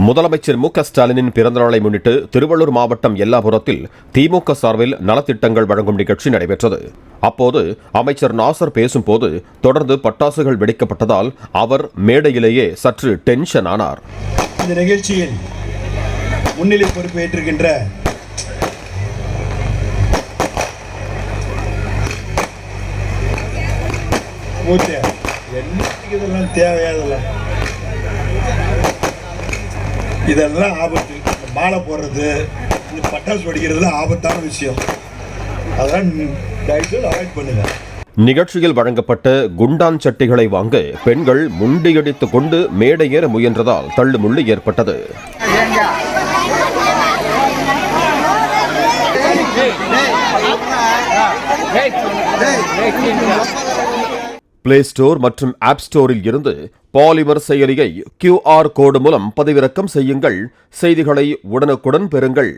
முதலமைச்சர் மு.க.ஸ்டாலினின் பிறந்தநாளை முன்னிட்டு திருவள்ளூர் மாவட்டம் எல்லாபுரத்தில் திமுக சார்பில் நலத்திட்டங்கள் வழங்கும் நிகழ்ச்சி நடைபெற்றது. அப்போது அமைச்சர் நாசர் பேசும்போது தொடர்ந்து பட்டாசுகள் வெடிக்கப்பட்டதால் அவர் மேடையிலேயே சற்று டென்ஷன் ஆனார். இந்த நிகழ்ச்சியில் முன்னிலை பொறுப்பேற்றுகின்ற இதெல்லாம் தேவையாதெல்லாம் இதெல்லாம் ஆபத்து. மாலை போடுறது, இந்த பட்டாசு வெடிக்கிறதுலாம் ஆபத்தான விஷயம். அதெல்லாம் தயவுசெய்து அவாய்ட் பண்ணுங்க. நிகழ்ச்சியில் வழங்கப்பட்ட குண்டான் சட்டிகளை வாங்க பெண்கள் முண்டியடித்துக் கொண்டு மேடை ஏற முயன்றதால் தள்ளுமுள்ளு ஏற்பட்டது. பிளே ஸ்டோர் மற்றும் ஆப் ஸ்டோரில் இருந்து பாலிமர் செயலியை QR கோடு மூலம் பதிவிறக்கம் செய்யுங்கள். செய்திகளை உடனுக்குடன் பெறுங்கள்.